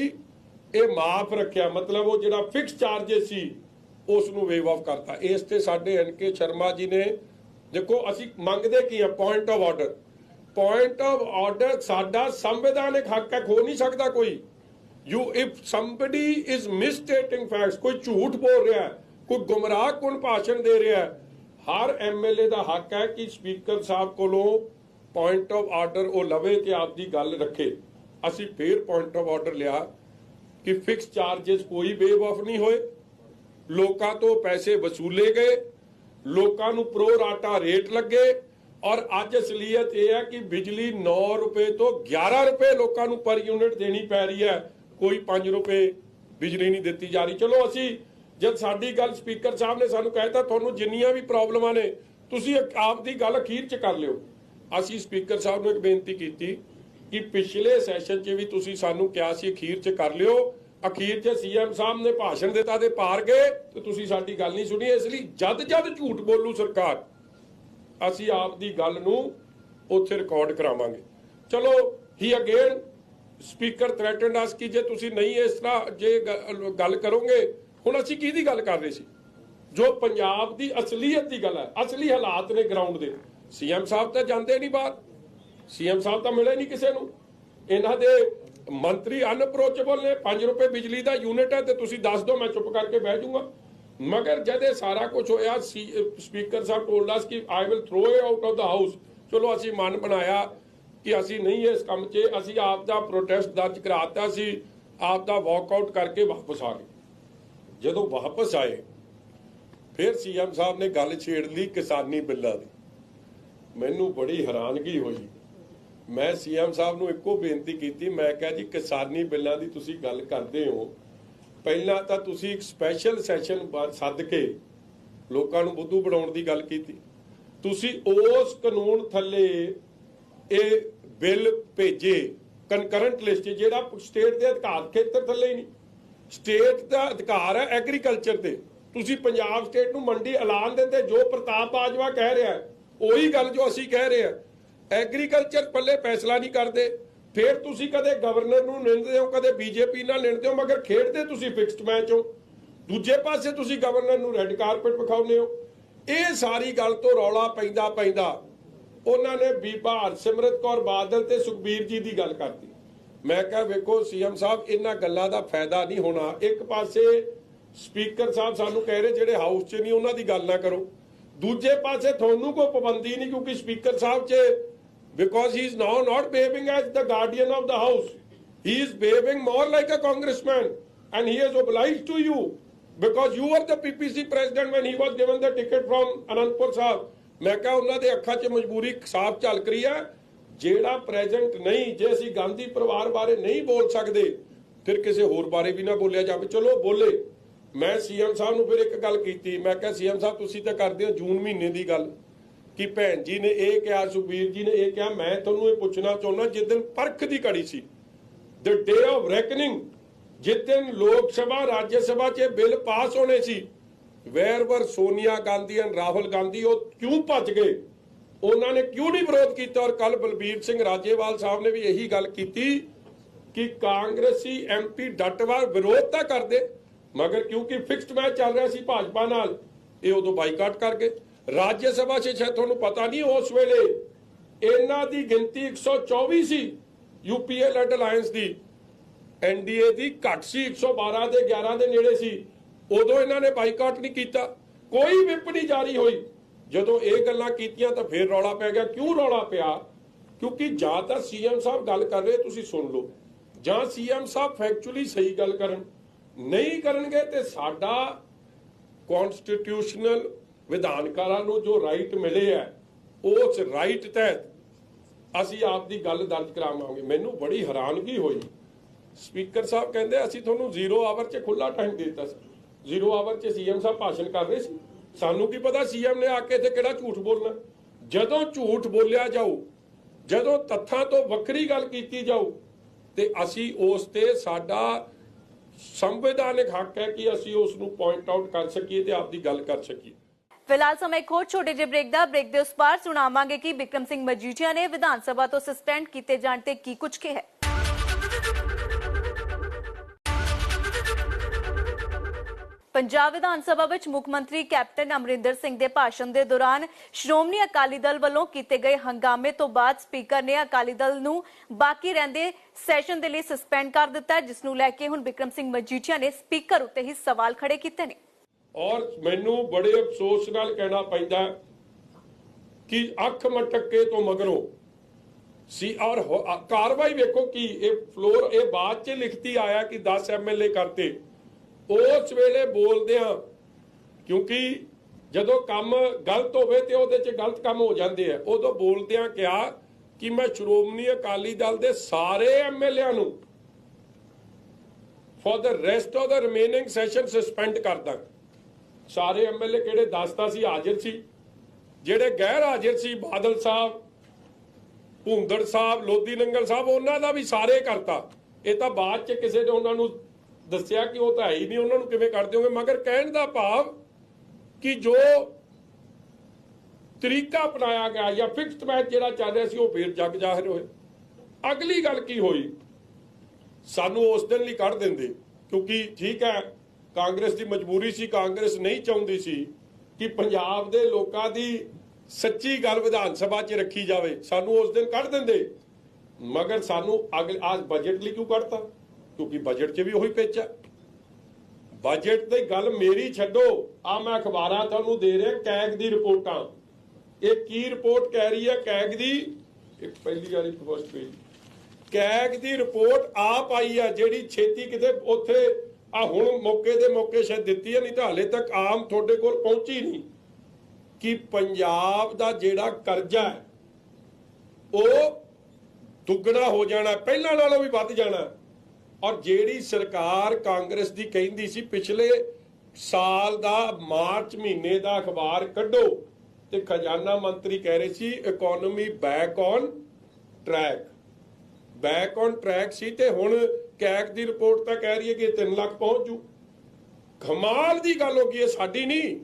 ਇਹ ਮਾਫ ਰੱਖਿਆ, ਮਤਲਬ ਉਹ ਜਿਹੜਾ ਫਿਕਸ ਚਾਰजेस ਸੀ ਉਸ ਨੂੰ ਵੇਵ ਆਫ ਕਰਤਾ। ਇਸ ਤੇ ਸਾਡੇ ਐਨਕੇ ਸ਼ਰਮਾ ਜੀ ਨੇ, ਦੇਖੋ ਅਸੀਂ ਮੰਗਦੇ ਕੀ ਆ, point of order. Point of order ਸਾਡਾ ਸੰਵਿਧਾਨਿਕ ਹੱਕ ਹੈ, ਖੋ ਨਹੀਂ ਸਕਦਾ ਕੋਈ। You if somebody is misstating facts, ਕੋਈ ਝੂਠ ਬੋਲ ਰਿਹਾ ਹੈ, ਕੋਈ ਗੁੰਮਰਾਹਕੁਨ ਭਾਸ਼ਣ ਦੇ ਰਿਹਾ ਹੈ, ਹਰ ਐਮਐਲਏ ਦਾ ਹੱਕ ਹੈ ਕਿ ਸਪੀਕਰ ਸਾਹਿਬ ਕੋਲੋਂ ਪੁਆਇੰਟ ਆਫ ਆਰਡਰ ਉਹ ਲਵੇ ਤੇ ਆਪਦੀ ਗੱਲ ਰੱਖੇ। ਅਸੀਂ ਫੇਰ ਪੁਆਇੰਟ ਆਫ ਆਰਡਰ ਲਿਆ ਕਿ ਫਿਕਸ ਚਾਰजेस ਕੋਈ ਵੇਵ ਆਫ ਨਹੀਂ ਹੋਏ, ਲੋਕਾਂ ਤੋਂ ਪੈਸੇ ਵਸੂਲੇ ਗਏ, ਲੋਕਾਂ ਨੂੰ ਪ੍ਰੋ ਰਾਟਾ ਰੇਟ ਲੱਗੇ। ਔਰ ਅੱਜ ਅਸਲੀਅਤ ਇਹ ਹੈ ਕਿ ਬਿਜਲੀ 9 ਰੁਪਏ ਤੋਂ 11 ਰੁਪਏ ਲੋਕਾਂ ਨੂੰ ਪਰ ਯੂਨਿਟ ਦੇਣੀ ਪੈ ਰਹੀ ਹੈ, ਕੋਈ 5 ਰੁਪਏ ਬਿਜਲੀ ਨਹੀਂ ਦਿੱਤੀ ਜਾ ਰਹੀ। ਚਲੋ ਅਸੀਂ ਜਦ ਸਾਡੀ ਗੱਲ ਸਪੀਕਰ ਸਾਹਿਬ ਨੇ ਸਾਨੂੰ ਕਹਿਤਾ ਤੁਹਾਨੂੰ ਜਿੰਨੀਆਂ ਵੀ ਪ੍ਰੋਬਲਮਾਂ ਨੇ ਤੁਸੀਂ ਆਪ ਦੀ ਗੱਲ ਅਖੀਰ 'ਚ ਕਰ ਲਿਓ। ਅਸੀਂ ਸਪੀਕਰ ਸਾਹਿਬ ਨੂੰ ਇੱਕ ਬੇਨਤੀ ਕੀਤੀ ਕਿ ਪਿਛਲੇ ਸੈਸ਼ਨ 'ਚ ਵੀ ਤੁਸੀਂ ਸਾਨੂੰ ਕਿਹਾ ਸੀ ਅਖੀਰ 'ਚ ਕਰ ਲਿਓ, ਅਖੀਰ 'ਚ ਸੀਐਮ ਸਾਹਿਬ ਨੇ ਭਾਸ਼ਣ ਦਿੱਤਾ ਤੇ ਪਾਰ ਗਏ ਤੇ ਤੁਸੀਂ ਸਾਡੀ ਗੱਲ ਨਹੀਂ ਸੁਣੀ। ਇਸ ਲਈ ਜਦ ਝੂਠ ਬੋਲੂ ਸਰਕਾਰ, ਅਸੀਂ ਆਪ ਦੀ ਗੱਲ ਨੂੰ ਉੱਥੇ ਰਿਕਾਰਡ ਕਰਾਵਾਂਗੇ। ਚਲੋ ਹੀ ਅਗੇਨ ਸਪੀਕਰ ਥ੍ਰੈਟਨਡ ਅਸ ਕਿ ਜੇ ਤੁਸੀਂ ਨਹੀਂ ਇਸ ਤਰ੍ਹਾਂ ਜੇ ਗੱਲ ਕਰੋਗੇ। ਹੁਣ ਅਸੀਂ ਕਿਹਦੀ ਗੱਲ ਕਰ ਰਹੇ ਸੀ? ਜੋ ਪੰਜਾਬ ਦੀ ਅਸਲੀਅਤ ਦੀ ਗੱਲ ਹੈ, ਅਸਲੀ ਹਾਲਾਤ ਨੇ ਗਰਾਊਂਡ ਦੇ। ਸੀਐਮ ਸਾਹਿਬ ਤਾਂ ਜਾਂਦੇ ਨਹੀਂ ਬਾਹਰ, ਸੀਐਮ ਸਾਹਿਬ ਤਾਂ ਮਿਲੇ ਨਹੀਂ ਕਿਸੇ ਨੂੰ, ਇਹਨਾਂ ਦੇ ਮੰਤਰੀ ਅਨਅਪਰੋਚੇਬਲ ਨੇ। 5 ਰੁਪਏ ਬਿਜਲੀ ਦਾ ਯੂਨਿਟ ਹੈ ਤੇ ਤੁਸੀਂ ਦੱਸ ਦਿਓ, ਮੈਂ ਚੁੱਪ ਕਰਕੇ ਬਹਿ ਜਾਊਂਗਾ। ਮਗਰ ਜਦ ਇਹ ਸਾਰਾ ਕੁਝ ਹੋਇਆ, ਸਪੀਕਰ ਸਾਹਿਬ ਟੋਲਡ ਅਸ ਕਿ I will throw it out of the house. ਚਲੋ ਅਸੀਂ ਮਨ ਬਣਾਇਆ ਕਿ ਅਸੀਂ ਨਹੀਂ ਇਸ ਕੰਮ 'ਚ, ਅਸੀਂ ਆਪ ਦਾ ਪ੍ਰੋਟੈਸਟ ਦਰਜ ਕਰਾਤਾ ਸੀ, ਆਪ ਦਾ ਵਾਕਆਊਟ ਕਰਕੇ ਵਾਪਸ ਆ ਗਏ। ਜਦੋਂ ਵਾਪਸ ਆਏ ਫਿਰ ਸੀਐਮ ਸਾਹਿਬ ਨੇ ਗੱਲ ਛੇੜ ਲਈ ਕਿਸਾਨੀ ਬਿੱਲਾਂ ਦੀ। ਮੈਨੂੰ ਬੜੀ ਹੈਰਾਨਗੀ ਹੋਈ। ਮੈਂ ਸੀਐਮ ਸਾਹਿਬ ਨੂੰ ਇੱਕੋ ਬੇਨਤੀ ਕੀਤੀ, ਮੈਂ ਕਿਹਾ ਜੀ ਕਿਸਾਨੀ ਬਿੱਲਾਂ ਦੀ ਤੁਸੀਂ ਗੱਲ ਕਰਦੇ ਹੋ, ਪਹਿਲਾਂ ਤਾਂ ਤੁਸੀਂ ਇੱਕ ਸਪੈਸ਼ਲ ਸੈਸ਼ਨ ਸੱਦ ਕੇ ਲੋਕਾਂ ਨੂੰ ਬੁੱਧੂ ਬਣਾਉਣ ਦੀ ਗੱਲ ਕੀਤੀ। ਤੁਸੀਂ ਉਸ ਕਾਨੂੰਨ ਥੱਲੇ ਇਹ ਬਿੱਲ ਭੇਜੇ ਕਨਕਰੈਂਟ ਲਿਸਟ, ਜਿਹੜਾ ਸਟੇਟ ਦੇ ਅਧਿਕਾਰ ਖੇਤਰ ਥੱਲੇ ਹੀ ਨਹੀਂ। ਸਟੇਟ ਦਾ ਅਧਿਕਾਰ ਹੈ ਐਗਰੀਕਲਚਰ ਤੇ, ਤੁਸੀਂ ਪੰਜਾਬ ਸਟੇਟ ਨੂੰ ਮੰਡੀ ਐਲਾਨ ਦਿੰਦੇ। ਜੋ ਪ੍ਰਤਾਪ ਬਾਜਵਾ ਕਹਿ ਰਿਹਾ ਉਹੀ ਗੱਲ ਜੋ ਅਸੀਂ ਕਹਿ ਰਹੇ ਹਾਂ, ਐਗਰੀਕਲਚਰ ਪੱਲੇ ਫੈਸਲਾ ਨਹੀਂ ਕਰਦੇ। ਫਿਰ ਤੁਸੀਂ ਕਦੇ ਗਵਰਨਰ ਨੂੰ ਨਿੰਦਦੇ ਹੋ, ਕਦੇ ਬੀਜੇਪੀ ਨਾਲ ਨਿੰਦਦੇ ਹੋ, ਮਗਰ ਖੇਡਦੇ ਤੁਸੀਂ ਫਿਕਸਡ ਮੈਚ ਹੋ। ਦੂਜੇ ਪਾਸੇ ਤੁਸੀਂ ਗਵਰਨਰ ਨੂੰ ਰੈੱਡ ਕਾਰਪੇਟ ਵਿਖਾਉਂਦੇ ਹੋ। ਇਹ ਸਾਰੀ ਗੱਲ ਤੋਂ ਰੌਲਾ ਪੈਂਦਾ ਉਹਨਾਂ ਨੇ ਬੀਬਾ ਹਰਸਿਮਰਤ ਕੌਰ ਬਾਦਲ ਤੇ ਸੁਖਬੀਰ ਜੀ ਦੀ ਗੱਲ ਕਰਤੀ। ਮੈਂ ਕਿਹਾ ਵੇਖੋ ਸੀਐਮ ਸਾਹਿਬ, ਇਹਨਾਂ ਗੱਲਾਂ ਦਾ ਫਾਇਦਾ ਨਹੀਂ ਹੋਣਾ। ਇੱਕ ਪਾਸੇ ਸਪੀਕਰ ਸਾਹਿਬ ਸਾਨੂੰ ਕਹਿ ਰਹੇ ਜਿਹੜੇ ਹਾਊਸ 'ਚ ਨਹੀਂ ਉਹਨਾਂ ਦੀ ਗੱਲ ਨਾ ਕਰੋ, ਦੂਜੇ ਪਾਸੇ ਤੁਹਾਨੂੰ ਕੋਈ ਪਾਬੰਦੀ ਨਹੀਂ, ਕਿਉਂਕਿ ਸਪੀਕਰ ਸਾਹਿਬ 'ਚ because he is now not behaving as the guardian of the house, he is behaving more like a congressman and he is obliged to you because you were the PPC president when he was given the ticket from Anandpur Sahib। ਮੈਂ ਕਿਹਾ ਉਹਨਾਂ ਦੇ ਅੱਖਾਂ 'ਚ ਮਜਬੂਰੀ ਸਾਫ਼ ਝਲਕ ਰਹੀ ਹੈ। ਜਿਹੜਾ ਪ੍ਰੈਜ਼ੈਂਟ ਨਹੀਂ, ਜੇ ਅਸੀਂ ਗਾਂਧੀ ਪਰਿਵਾਰ ਬਾਰੇ ਨਹੀਂ ਬੋਲ ਸਕਦੇ ਫਿਰ ਕਿਸੇ ਹੋਰ ਬਾਰੇ ਵੀ ਨਾ ਬੋਲਿਆ ਜਾਵੇ। ਚਲੋ ਬੋਲੇ। ਮੈਂ ਸੀਐਮ ਸਾਹਿਬ ਨੂੰ ਫਿਰ ਇੱਕ ਗੱਲ ਕੀਤੀ, ਮੈਂ ਕਿਹਾ ਸੀਐਮ ਸਾਹਿਬ ਤੁਸੀਂ ਤਾਂ ਕਰਦੇ ਹੋ ਜੂਨ ਮਹੀਨੇ ਦੀ ਗੱਲ ਕਿ ਭੈਣ ਜੀ ਨੇ ਇਹ ਕਿਹਾ, ਸੁਖਬੀਰ ਜੀ ਨੇ ਇਹ ਕਿਹਾ। ਮੈਂ ਤੁਹਾਨੂੰ ਇਹ ਪੁੱਛਣਾ ਚਾਹੁੰਦਾ, ਜਿਸ ਦਿਨ ਪਰਖ ਦੀ ਘੜੀ ਸੀ, ਦ ਡੇ ਆਫ ਰੈਕਨਿੰਗ, ਜਿਸ ਦਿਨ ਲੋਕ ਸਭਾ ਰਾਜ ਸਭਾ 'ਚ ਬਿੱਲ ਪਾਸ ਹੋਣੇ ਸੀ, ਵੇਅਰ ਵਰ ਸੋਨੀਆ ਗਾਂਧੀ ਐਂਡ ਰਾਹੁਲ ਗਾਂਧੀ? ਉਹ ਕਿਉਂ ਭੱਜ ਗਏ? ਉਹਨਾਂ ਨੇ ਕਿਉਂ ਨਹੀਂ ਵਿਰੋਧ ਕੀਤਾ? ਔਰ ਕੱਲ ਬਲਬੀਰ ਸਿੰਘ ਰਾਜੇਵਾਲ ਸਾਹਿਬ ਨੇ ਵੀ ਇਹੀ ਗੱਲ ਕੀਤੀ ਕਿ ਕਾਂਗਰਸੀ ਐਮਪੀ ਡਟਵਾਰ ਵਿਰੋਧ ਤਾਂ ਕਰਦੇ, ਮਗਰ ਕਿਉਂਕਿ ਫਿਕਸਡ ਮੈਚ ਚੱਲ ਰਿਹਾ ਸੀ ਭਾਜਪਾ ਨਾਲ, ਇਹ ਉਦੋਂ ਬਾਈਕਾਟ ਕਰ ਗਏ। ਰਾਜ ਸਭਾ 'ਚ ਸ਼ਾਇਦ ਤੁਹਾਨੂੰ ਪਤਾ ਨਹੀਂ, ਉਸ ਵੇਲੇ ਇਹਨਾਂ ਦੀ ਗਿਣਤੀ 124 ਸੀ, ਯੂਪੀਏ ਲੈਡ ਅਲਾਈਅੰਸ ਦੀ, ਐਨਡੀਏ ਦੀ ਘੱਟ ਸੀ, 112 ਦੇ 11 ਦੇ ਨੇੜੇ ਸੀ। ਉਦੋਂ ਇਹਨਾਂ ਨੇ ਬਾਈਕਾਟ ਨਹੀਂ ਕੀਤਾ, ਕੋਈ ਵਿਪ ਨਹੀਂ ਜਾਰੀ ਹੋਈ। ਜਦੋਂ ਇਹ ਗੱਲਾਂ ਕੀਤੀਆਂ ਤਾਂ ਫਿਰ ਰੌਲਾ ਪੈ ਗਿਆ। ਕਿਉਂ ਰੌਲਾ ਪਿਆ? ਕਿਉਂਕਿ ਜਾਂ ਤਾਂ ਸੀਐਮ ਸਾਹਿਬ ਗੱਲ ਕਰ ਰਹੇ ਤੁਸੀਂ ਸੁਣ ਲਓ, ਜਾਂ ਸੀਐਮ ਸਾਹਿਬ ਫੈਕਚੁਅਲੀ ਸਹੀ ਗੱਲ ਕਰਨ। ਨਹੀਂ ਕਰਨਗੇ ਤੇ ਸਾਡਾ ਕਨਸਟੀਟਿਊਸ਼ਨਲ ਵਿਧਾਨਕਾਰਾਂ ਨੂੰ ਜੋ ਰਾਈਟ ਮਿਲੇ ਹੈ, ਉਸ ਰਾਈਟ ਤਹਿਤ ਅਸੀਂ ਆਪ ਦੀ ਗੱਲ ਦਰਜ ਕਰਾਵਾਂਗੇ। ਮੈਨੂੰ ਬੜੀ ਹੈਰਾਨਗੀ ਹੋਈ, ਸਪੀਕਰ ਸਾਹਿਬ ਕਹਿੰਦੇ ਅਸੀਂ ਤੁਹਾਨੂੰ 0 ਆਵਰ 'ਚ ਖੁੱਲਾ ਟਾਈਮ ਦੇ ਦਿੱਤਾ ਸੀ। 0 ਆਵਰ 'ਚ ਸੀਐਮ ਸਾਹਿਬ ਭਾਸ਼ਣ ਕਰ ਰਹੇ ਸੀ, ਸਾਨੂੰ ਕੀ ਪਤਾ ਸੀਐਮ ਨੇ ਆ ਕੇ ਇੱਥੇ ਕਿਹੜਾ ਝੂਠ ਬੋਲਣਾ। ਜਦੋਂ ਝੂਠ ਬੋਲਿਆ ਜਾਊ, ਜਦੋਂ ਤੱਥਾਂ ਤੋਂ ਵੱਖਰੀ ਗੱਲ ਕੀਤੀ ਜਾਊ, ਤੇ ਅਸੀਂ ਉਸ ਤੇ ਸਾਡਾ ਸੰਵਿਧਾਨਿਕ ਹੱਕ ਹੈ ਕਿ ਅਸੀਂ ਉਸ ਨੂੰ ਪੁਆਇੰਟ ਆਊਟ ਕਰ ਸਕੀਏ ਤੇ ਆਪਦੀ ਗੱਲ ਕਰ ਸਕੀਏ। ਫਿਲਹਾਲ ਸਮਾਂ ਇੱਕ ਹੋਰ ਛੋਟੇ ਜਿਹੇ ਬ੍ਰੇਕ ਦੇ ਉਸ ਪਾਰ ਸੁਣਾਵਾਂਗੇ ਕਿ ਬਿਕਰਮ ਸਿੰਘ ਮਜੀਠੀਆ ਨੇ ਵਿਧਾਨ ਸਭਾ ਤੋਂ ਸਸਪੈਂਡ ਕੀਤੇ ਜਾਣ ਤੇ ਕੀ ਕੁਝ ਕਿਹਾ ਹੈ। ਪੰਜਾਬ ਵਿਧਾਨ ਸਭਾ ਵਿੱਚ ਮੁੱਖ ਮੰਤਰੀ ਕੈਪਟਨ ਅਮਰਿੰਦਰ ਸਿੰਘ ਦੇ ਭਾਸ਼ਣ ਦੇ ਦੌਰਾਨ ਸ਼੍ਰੋਮਣੀ ਅਕਾਲੀ ਦਲ ਵੱਲੋਂ ਕੀਤੇ ਗਏ ਹੰਗਾਮੇ ਤੋਂ ਬਾਅਦ ਸਪੀਕਰ ਨੇ ਅਕਾਲੀ ਦਲ ਨੂੰ ਬਾਕੀ ਰਹਿੰਦੇ ਸੈਸ਼ਨ ਦੇ ਲਈ ਸਸਪੈਂਡ ਕਰ ਦਿੱਤਾ, ਜਿਸ ਨੂੰ ਲੈ ਕੇ ਹੁਣ ਬਿਕਰਮ ਸਿੰਘ ਮਜੀਠੀਆ ਨੇ ਸਪੀਕਰ ਉੱਤੇ ਹੀ ਸਵਾਲ ਖੜੇ ਕੀਤੇ ਨੇ। ਔਰ ਮੈਨੂੰ ਬੜੇ ਅਫਸੋਸ ਨਾਲ ਕਹਿਣਾ ਪੈਂਦਾ ਕਿ ਅੱਖ ਮਟਕੇ ਤੋਂ ਮਗਰੋਂ ਸੀ ਔਰ ਕਾਰਵਾਈ ਵੇਖੋ ਕਿ ਇਹ ਬਾਅਦ ਚ ਲਿਖਤੀ ਆਇਆ ਕਿ 10 ਐਮਐਲਏ ਕਰਤੇ। ਉਸ ਵੇਲੇ ਬੋਲਦਿਆਂ, ਕਿਉਂਕਿ ਜਦੋਂ ਕੰਮ ਗਲਤ ਹੋਵੇ ਤੇ ਉਹਦੇ 'ਚ ਗਲਤ ਕੰਮ ਹੋ ਜਾਂਦੇ ਆ, ਉਦੋਂ ਬੋਲਦਿਆਂ ਕਿਹਾ ਕਿ ਮੈਂ ਸ਼੍ਰੋਮਣੀ ਅਕਾਲੀ ਦਲ ਦੇ ਸਾਰੇ ਐਮਐਲਏਆਂ ਨੂੰ for the rest of the remaining session suspend ਕਰ ਦਾਂ। ਸਾਰੇ ਐਮਐਲਏ ਕਿਹੜੇ 10 ਤਾਂ ਸੀ ਹਾਜ਼ਰ ਸੀ, ਜਿਹੜੇ ਗੈਰ ਹਾਜ਼ਰ ਸੀ ਬਾਦਲ ਸਾਹਿਬ, ਭੁੰਦੜ ਸਾਹਿਬ, ਲੋਧੀ ਨੰਗਲ ਸਾਹਿਬ, ਉਹਨਾਂ ਦਾ ਵੀ ਸਾਰੇ ਕਰਤਾ। ਇਹ ਤਾਂ ਬਾਅਦ 'ਚ ਕਿਸੇ ਨੇ ਉਹਨਾਂ ਨੂੰ ਦੱਸਿਆ ਕਿ ਉਹ ਤਾਂ ਹੈ ਹੀ ਨਹੀਂ, ਉਹਨਾਂ ਨੂੰ ਕਿਵੇਂ ਕਰ ਦਿਓਗੇ। ਮਗਰ ਕਹਿਣ ਦਾ ਭਾਵ ਕਿ ਜੋ ਤਰੀਕਾ ਅਪਣਾਇਆ ਗਿਆ ਜਾਂ ਫਿਕਸਡ ਮੈਚ ਜਿਹੜਾ ਚੱਲ ਰਿਹਾ ਸੀ ਉਹ ਫੇਰ ਜੱਗ ਜ਼ਾਹਿਰ ਹੋਏ। ਅਗਲੀ ਗੱਲ ਕੀ ਹੋਈ, ਸਾਨੂੰ ਉਸ ਦਿਨ ਲਈ ਕੱਢ ਦਿੰਦੇ, ਕਿਉਂਕਿ ਠੀਕ ਹੈ ਕਾਂਗਰਸ ਦੀ ਮਜਬੂਰੀ ਸੀ, ਕਾਂਗਰਸ ਨਹੀਂ ਚਾਹੁੰਦੀ ਸੀ ਕਿ ਪੰਜਾਬ ਦੇ ਲੋਕਾਂ ਦੀ ਸੱਚੀ ਗੱਲ ਵਿਧਾਨ ਸਭਾ 'ਚ ਰੱਖੀ ਜਾਵੇ, ਸਾਨੂੰ ਉਸ ਦਿਨ ਕੱਢ ਦਿੰਦੇ। ਮਗਰ ਸਾਨੂੰ ਅੱਜ ਬਜਟ ਲਈ ਕਿਉਂ ਕੱਢਤਾ? ਕਿਉਂਕਿ ਬਜਟ 'ਚ ਵੀ ਉਹੀ ਪਿੱਚ ਹੈ। ਬਜਟ ਦੀ ਗੱਲ ਮੇਰੀ ਛੱਡੋ, ਆ ਮੈਂ ਅਖਬਾਰਾਂ ਤੁਹਾਨੂੰ ਦੇ ਰਿਹਾ ਕੈਗ ਦੀ ਰਿਪੋਰਟਾਂ। ਇਹ ਕੀ ਰਿਪੋਰਟ ਕਹਿ ਰਹੀ ਹੈ ਕੈਗ ਦੀ? ਇੱਕ ਪਹਿਲੀ ਵਾਲੀ ਫਸਟ ਪੇਜ ਕੈਗ ਦੀ ਰਿਪੋਰਟ ਆਪ ਆਈ ਹੈ, ਜਿਹੜੀ ਛੇਤੀ ਕਿਤੇ ਉੱਥੇ ਆ ਹੁਣ ਮੌਕੇ ਦੇ ਮੌਕੇ ਸ਼ਾਇਦ ਦਿੱਤੀ ਹੈ, ਨਹੀਂ ਤਾਂ ਹਾਲੇ ਤੱਕ ਆਮ ਤੁਹਾਡੇ ਕੋਲ ਪਹੁੰਚੀ ਨਹੀਂ, ਕਿ ਪੰਜਾਬ ਦਾ ਜਿਹੜਾ ਕਰਜ਼ਾ ਹੈ ਉਹ ਦੁੱਗਣਾ ਹੋ ਜਾਣਾ, ਪਹਿਲਾਂ ਨਾਲੋਂ ਵੀ ਵੱਧ ਜਾਣਾ। ਔਰ ਜਿਹੜੀ ਸਰਕਾਰ ਕਾਂਗਰਸ ਦੀ ਕਹਿੰਦੀ ਸੀ ਪਿਛਲੇ ਸਾਲ ਦਾ ਮਾਰਚ ਮਹੀਨੇ ਦਾ ਅਖਬਾਰ ਕੱਢੋ ਤੇ ਖਜ਼ਾਨਾ ਮੰਤਰੀ ਕਹਿ ਰਹੇ ਸੀ ਇਕਨੋਮੀ ਬੈਕ ਔਨ ਟਰੈਕ ਸੀ, ਤੇ ਹੁਣ ਕੈਗ ਦੀ ਰਿਪੋਰਟ ਤਾਂ ਕਹਿ ਰਹੀ ਹੈ ਕਿ 3 ਲੱਖ ਪਹੁੰਚ ਜੂ। ਕਮਾਲ ਦੀ ਗੱਲ ਹੋ ਗਈ ਹੈ, ਸਾਡੀ ਨਹੀਂ।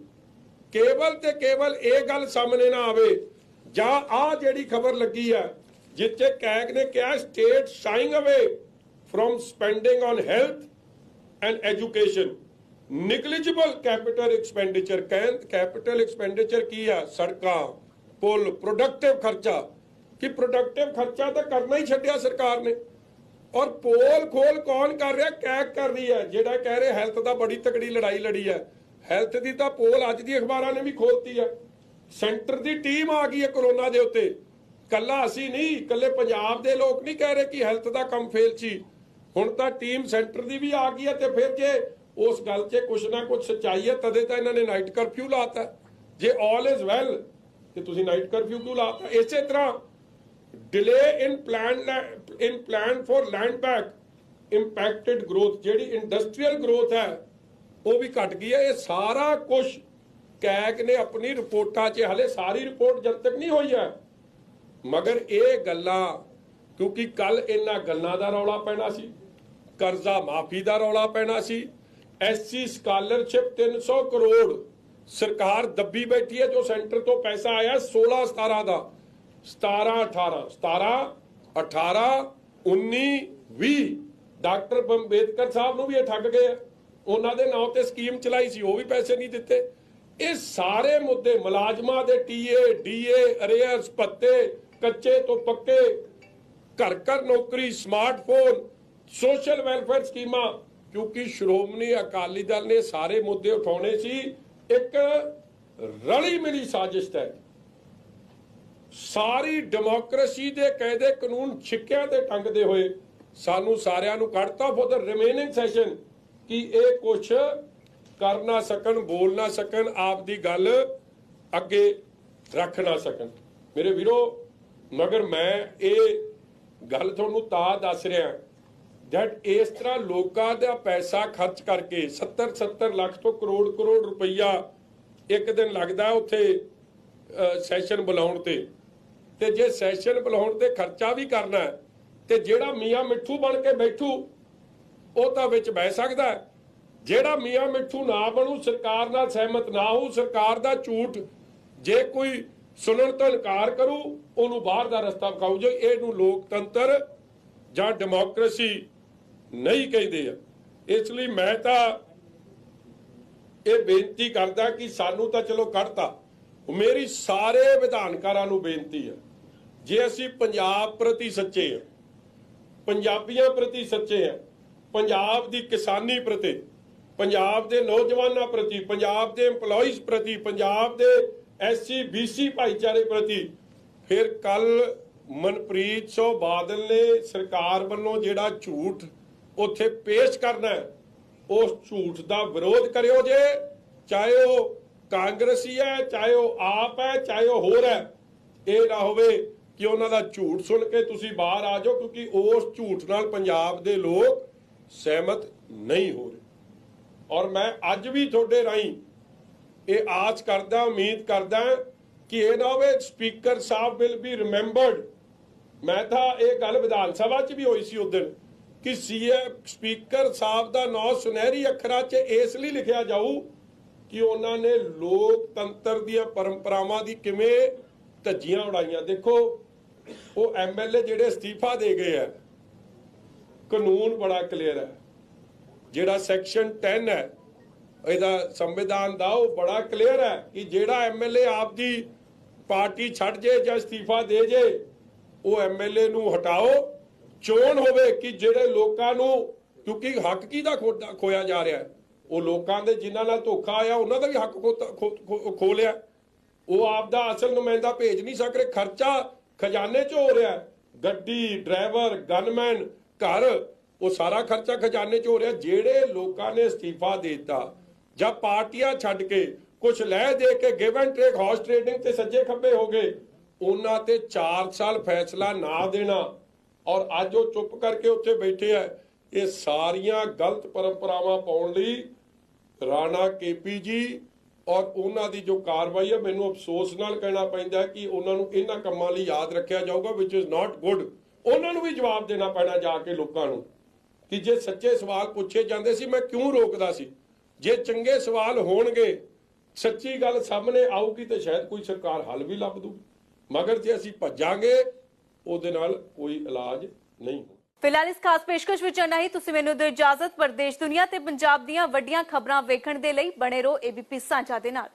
ਕੇਵਲ ਤੇ ਕੇਵਲ ਇਹ ਗੱਲ ਸਾਹਮਣੇ ਨਾ ਆਵੇ, ਜਾਂ ਆ ਜਿਹੜੀ ਖਬਰ ਲੱਗੀ ਹੈ ਜਿੱਥੇ ਕੈਗ ਨੇ ਕਿਹਾ ਸਟੇਟ ਸ਼ਾਈਂਗ ਅਵੇ from spending on health and education, negligible capital expenditure। capital expenditure ਕੀ ਆ? ਸੜਕਾਂ, ਪੁਲ, ਪ੍ਰੋਡਕਟਿਵ ਖਰਚਾ। ਕਿ ਪ੍ਰੋਡਕਟਿਵ ਖਰਚਾ ਤਾਂ ਕਰਨਾ ਹੀ ਛੱਡਿਆ ਸਰਕਾਰ ਨੇ। ਔਰ ਪੋਲ ਖੋਲ ਕੌਣ ਕਰ ਰਿਹਾ? ਕੈਗ ਕਰ ਰਹੀ ਹੈ। ਜਿਹੜਾ ਕਹਿ ਰਿਹਾ ਹੈਲਥ ਦਾ ਬੜੀ ਤਕੜੀ ਲੜਾਈ ਲੜੀ ਹੈ, ਹੈਲਥ ਦੀ ਤਾਂ ਪੋਲ ਅੱਜ ਦੀ ਅਖਬਾਰਾਂ ਨੇ ਵੀ ਖੋਲਤੀ ਹੈ। ਸੈਂਟਰ ਦੀ ਟੀਮ ਆ ਗਈ ਹੈ ਕਰੋਨਾ ਦੇ ਉੱਤੇ। ਕੱਲਾ ਅਸੀਂ ਨਹੀਂ, ਕੱਲੇ ਪੰਜਾਬ ਦੇ ਲੋਕ ਨਹੀਂ ਕਹਿ ਰਹੇ ਕਿ ਹੈਲਥ ਦਾ ਕੰਮ ਫੇਲ ਸੀ, ਹੁਣ ਤਾਂ ਟੀਮ ਸੈਂਟਰ ਦੀ ਵੀ ਆ ਗਈ ਹੈ। ਤੇ ਫਿਰ ਜੇ ਉਸ ਗੱਲ 'ਚ ਕੁਛ ਨਾ ਕੁਛ ਸੱਚਾਈ ਹੈ ਤਦੇ ਤਾਂ ਇਹਨਾਂ ਨੇ ਨਾਈਟ ਕਰਫਿਊ ਲਾਤਾ। ਜੇ ਆਲ ਇਜ਼ ਵੈਲ ਤੇ ਤੁਸੀਂ ਨਾਈਟ ਕਰਫਿਊ ਕਿਉਂ ਲਾਤਾ? ਇਸੇ ਤਰ੍ਹਾਂ delay in plan for land back impacted growth, ਜਿਹੜੀ ਇੰਡਸਟਰੀਅਲ ਗਰੋਥ ਹੈ ਉਹ ਵੀ ਘਟ ਗਈ ਹੈ। ਇਹ ਸਾਰਾ ਕੁਝ ਕੈਗ ਨੇ ਆਪਣੀ ਰਿਪੋਰਟਾਂ 'ਚ, ਹਲੇ ਸਾਰੀ ਰਿਪੋਰਟ ਜਨਤਕ ਨਹੀਂ ਹੋਈ ਹੈ, ਮਗਰ ਇਹ ਗੱਲਾਂ, ਕਿਉਂਕਿ ਕੱਲ ਇਹਨਾਂ ਗੱਲਾਂ ਦਾ ਰੌਲਾ ਪੈਣਾ ਸੀ, ਕਰਜ਼ਾ ਮਾਫੀ ਦਾ ਰੌਲਾ ਪੈਣਾ ਸੀ, ਐਸਸੀ ਸਕਾਲਰਸ਼ਿਪ 300 ਕਰੋੜ ਸਰਕਾਰ ਦੱਬੀ ਬੈਠੀ ਹੈ, ਜੋ ਸੈਂਟਰ ਤੋਂ ਪੈਸਾ ਆਇਆ 16-17 ਦਾ, 17-18-19-20 ਡਾਕਟਰ ਅੰਬੇਦਕਰ ਸਾਹਿਬ ਨੂੰ ਵੀ ਇਹ ਠੱਗ ਗਏ, ਉਹਨਾਂ ਦੇ ਨਾਂ ਤੇ ਸਕੀਮ ਚਲਾਈ ਸੀ, ਉਹ ਵੀ ਪੈਸੇ ਨਹੀਂ ਦਿੱਤੇ। ਇਹ ਸਾਰੇ ਮੁੱਦੇ, ਮੁਲਾਜ਼ਮਾਂ ਦੇ ਟੀਏ, ਡੀਏ, ਅਰੇਅਰਸ, ਭੱਤੇ, ਕੱਚੇ ਤੋਂ ਪੱਕੇ, ਘਰ ਘਰ ਨੌਕਰੀ, ਸਮਾਰਟਫੋਨ, ਸੋਸ਼ਲ ਵੈਲਫੇਅਰ ਸਕੀਮਾਂ, ਕਿਉਂਕਿ ਸ਼੍ਰੋਮਣੀ ਅਕਾਲੀ ਦਲ ਨੇ ਸਾਰੇ ਮੁੱਦੇ ਉਠਾਉਣੇ ਸੀ। ਇੱਕ ਰਲੀ ਮਿਲੀ ਸਾਜ਼ਿਸ਼ ਹੈ। ਸਾਰੀ ਡੈਮੋਕ੍ਰੇਸੀ ਦੇ ਕਾਇਦੇ ਕਾਨੂੰਨ ਛਿੱਕਿਆਂ ਤੇ ਟੰਗਦੇ ਹੋਏ ਸਾਨੂੰ ਸਾਰਿਆਂ ਨੂੰ ਕੱਢਤਾ ਫॉर द ਰਿਮੇਨਿੰਗ ਸੈਸ਼ਨ, ਕਿ ਇਹ ਕੁਛ ਕਰ ਨਾ ਸਕਣ, ਬੋਲ ਨਾ ਸਕਣ, ਆਪ ਦੀ ਗੱਲ ਅੱਗੇ ਰੱਖ ਨਾ ਸਕਣ। ਮੇਰੇ ਵੀਰੋ, ਮਗਰ ਮੈਂ ਇਹ ਗੱਲ ਤੁਹਾਨੂੰ ਤਾਂ ਦੱਸ ਰਿਹਾ ਜਦ ਇਸ ਤਰ੍ਹਾਂ ਲੋਕਾਂ ਦਾ ਪੈਸਾ ਖਰਚ ਕਰਕੇ 70 ਲੱਖ ਤੋਂ ਕਰੋੜ ਰੁਪਈਆ ਇੱਕ ਦਿਨ ਲੱਗਦਾ ਉੱਥੇ ਸੈਸ਼ਨ ਬੁਲਾਉਣ ਤੇ ਜੇ ਸੈਸ਼ਨ ਬੁਲਾਉਣ ਤੇ ਖਰਚਾ ਵੀ ਕਰਨਾ ਤੇ ਜਿਹੜਾ ਮੀਆਂ ਮਿੱਠੂ ਬਣ ਕੇ ਬੈਠੂ ਉਹ ਤਾਂ ਵਿੱਚ ਬਹਿ ਸਕਦਾ, ਜਿਹੜਾ ਮੀਆਂ ਮਿੱਠੂ ਨਾ ਬਣੂ, ਸਰਕਾਰ ਨਾਲ ਸਹਿਮਤ ਨਾ ਹੋਊ, ਸਰਕਾਰ ਦਾ ਝੂਠ ਜੇ ਕੋਈ ਸੁਣਨ ਤੋਂ ਇਨਕਾਰ ਕਰੂ, ਉਹਨੂੰ ਬਾਹਰ ਦਾ ਰਸਤਾ ਵਿਖਾਊ। ਜੋ ਇਹਨੂੰ ਲੋਕਤੰਤਰ ਜਾਂ ਡੈਮੋਕ੍ਰੇਸੀ ਨਹੀਂ ਕਹਿੰਦੇ ਆ। ਇਸ ਲਈ ਮੈਂ ਤਾਂ ਇਹ ਬੇਨਤੀ ਕਰਦਾ ਕਿ ਸਾਨੂੰ ਤਾਂ ਚਲੋ ਕੱਢਤਾ, ਮੇਰੀ ਸਾਰੇ ਵਿਧਾਨਕਾਰਾਂ ਨੂੰ ਬੇਨਤੀ ਹੈ, ਜੇ ਅਸੀਂ ਪੰਜਾਬ ਪ੍ਰਤੀ ਸੱਚੇ ਆ, ਪੰਜਾਬੀਆਂ ਪ੍ਰਤੀ ਸੱਚੇ ਆ, ਪੰਜਾਬ ਦੀ ਕਿਸਾਨੀ ਪ੍ਰਤੀ, ਪੰਜਾਬ ਦੇ ਨੌਜਵਾਨਾਂ ਪ੍ਰਤੀ, ਪੰਜਾਬ ਦੇ EMPLOYEES ਪ੍ਰਤੀ, ਪੰਜਾਬ ਦੇ SC BC ਭਾਈਚਾਰੇ ਪ੍ਰਤੀ, ਫਿਰ ਕੱਲ ਮਨਪ੍ਰੀਤ ਸਿੰਘ ਬਾਦਲ ਨੇ ਸਰਕਾਰ ਵੱਲੋਂ ਜਿਹੜਾ ਝੂਠ ਉੱਥੇ ਪੇਸ਼ ਕਰਨਾ ਹੈ, ਉਸ ਝੂਠ ਦਾ ਵਿਰੋਧ ਕਰਿਓ। ਜੇ ਚਾਹੇ ਉਹ ਕਾਂਗਰਸੀ ਹੈ, ਚਾਹੇ ਉਹ ਆਪ ਹੈ, ਚਾਹੇ ਉਹ ਹੋਰ ਹੈ, ਇਹ ਨਾ ਹੋਵੇ ਕਿ ਉਹਨਾਂ ਦਾ ਝੂਠ ਸੁਣ ਕੇ ਤੁਸੀਂ ਬਾਹਰ ਆ ਜਾਓ, ਕਿਉਂਕਿ ਉਸ ਝੂਠ ਨਾਲ ਪੰਜਾਬ ਦੇ ਲੋਕ ਸਹਿਮਤ ਨਹੀਂ ਹੋ ਰਹੇ। ਔਰ ਮੈਂ ਅੱਜ ਵੀ ਤੁਹਾਡੇ ਰਾਹੀਂ ਇਹ ਆਸ ਕਰਦਾ, ਉਮੀਦ ਕਰਦਾ ਕਿ ਇਹ ਨਾ ਹੋਵੇ speaker Sahib will be remembered. ਮੈਂ ਤਾਂ ਇਹ ਗੱਲ ਵਿਧਾਨ ਸਭਾ 'ਚ ਵੀ ਹੋਈ ਸੀ ਉਸ ਦਿਨ ਕਿ ਸਪੀਕਰ ਸਾਹਿਬ ਦਾ ਨਾਂ ਸੁਨਹਿਰੀ ਅੱਖਰਾਂ 'ਚ ਇਸ ਲਈ ਲਿਖਿਆ ਜਾਊ ਕਿ ਉਹਨਾਂ ਨੇ ਲੋਕਤੰਤਰ ਦੀਆਂ ਪਰੰਪਰਾਵਾਂ ਦੀ ਕਿਵੇਂ ਧੱਜੀਆਂ ਉਡਾਈਆਂ। ਦੇਖੋ ਉਹ MLA ਜਿਹੜੇ ਅਸਤੀਫਾ ਦੇ ਗਏ ਆ, ਕਾਨੂੰਨ ਬੜਾ ਕਲੀਅਰ ਹੈ, ਜਿਹੜਾ ਸੈਕਸ਼ਨ 10 ਹੈ ਇਹਦਾ ਸੰਵਿਧਾਨ ਦਾ, ਉਹ ਬੜਾ ਕਲੀਅਰ ਹੈ ਕਿ ਜਿਹੜਾ MLA ਆਪ ਦੀ ਪਾਰਟੀ ਛੱਡ ਜੇ ਜਾਂ ਅਸਤੀਫਾ ਦੇ ਜੇ, ਉਹ MLA ਨੂੰ ਹਟਾਓ। ਚੋਣ ਹੋਵੇ ਕਿ ਜਿਹੜੇ ਲੋਕਾਂ ਨੂੰ, ਕਿਉਂਕਿ ਹੱਕ ਕਿਹਦਾ ਖੋਇਆ ਜਾ ਰਿਹਾ, ਉਹ ਲੋਕਾਂ ਦੇ ਜਿਨ੍ਹਾਂ ਨਾਲ ਧੋਖਾ ਆਇਆ ਉਹਨਾਂ ਦਾ ਵੀ ਹੱਕ ਖੋ ਲਿਆ। ਉਹ ਆਪ ਦਾ ਅਸਲ ਨੁਮਾਇੰਦਾ ਭੇਜ ਨਹੀਂ ਸਕ ਰਹੇ, ਖਰਚਾ ਖਜ਼ਾਨੇ 'ਚ ਹੋ ਰਿਹਾ, ਗੱਡੀ, ਡਰਾਈਵਰ, ਗਨਮੈਨ, ਘਰ, ਉਹ ਸਾਰਾ ਖਰਚਾ ਖਜ਼ਾਨੇ 'ਚ ਹੋ ਰਿਹਾ। ਜਿਹੜੇ ਲੋਕਾਂ ਨੇ ਅਸਤੀਫਾ ਦੇ ਦਿੱਤਾ ਜਾਂ ਪਾਰਟੀਆਂ ਛੱਡ ਕੇ ਕੁਝ ਲੈ ਦੇ ਕੇ give and take horse trading ਤੇ ਸੱਜੇ ਖੱਬੇ ਹੋ ਗਏ, ਉਹਨਾਂ ਤੇ 4 ਸਾਲ ਫੈਸਲਾ ਨਾ ਦੇਣਾ ਔਰ ਅੱਜ ਉਹ ਚੁੱਪ ਕਰਕੇ ਉੱਥੇ ਬੈਠੇ ਆ, ਇਹ ਸਾਰੀਆਂ ਗਲਤ ਪਰੰਪਰਾਵਾਂ ਪਾਉਣ ਲਈ ਰਾਣਾ KP ਜੀ ਔਰ ਉਹਨਾਂ ਦੀ ਜੋ ਕਾਰਵਾਈ ਹੈ, ਮੈਨੂੰ ਅਫਸੋਸ ਨਾਲ ਕਹਿਣਾ ਪੈਂਦਾ ਕਿ ਉਹਨਾਂ ਨੂੰ ਇਹਨਾਂ ਕੰਮਾਂ ਲਈ ਯਾਦ ਰੱਖਿਆ ਜਾਊਗਾ, ਵਿਚ ਇਜ਼ ਨਾਟ ਗੁੱਡ। ਉਹਨਾਂ ਨੂੰ ਵੀ ਜਵਾਬ ਦੇਣਾ ਪੈਣਾ ਜਾ ਕੇ ਲੋਕਾਂ ਨੂੰ ਕਿ ਜੇ ਸੱਚੇ ਸਵਾਲ ਪੁੱਛੇ ਜਾਂਦੇ ਸੀ ਮੈਂ ਕਿਉਂ ਰੋਕਦਾ ਸੀ। ਜੇ ਚੰਗੇ ਸਵਾਲ ਹੋਣਗੇ, ਸੱਚੀ ਗੱਲ ਸਾਹਮਣੇ ਆਊਗੀ ਤੇ ਸ਼ਾਇਦ ਕੋਈ ਸਰਕਾਰ ਹੱਲ ਵੀ ਲੱਭ ਦੂ, ਮਗਰ ਜੇ ਅਸੀਂ ਭੱਜਾਂਗੇ ਉਹਦੇ ਨਾਲ ਕੋਈ ਇਲਾਜ ਨਹੀਂ ਹੋਣਾ। ਫਿਲਹਾਲ ਇਸ ਖਾਸ ਪੇਸ਼ਕਸ਼ ਵਿੱਚ ਇੰਨਾ ਹੀ। ਤੁਸੀਂ ਮੈਨੂੰ ਦਿਓ ਇਜਾਜ਼ਤ। ਪ੍ਰਦੇਸ਼, ਦੁਨੀਆ ਤੇ ਪੰਜਾਬ ਦੀਆਂ ਵੱਡੀਆਂ ਖਬਰਾਂ ਵੇਖਣ ਦੇ ਲਈ ਬਣੇ ਰਹੋ ABP ਸਾਂਝਾ ਦੇ ਨਾਲ।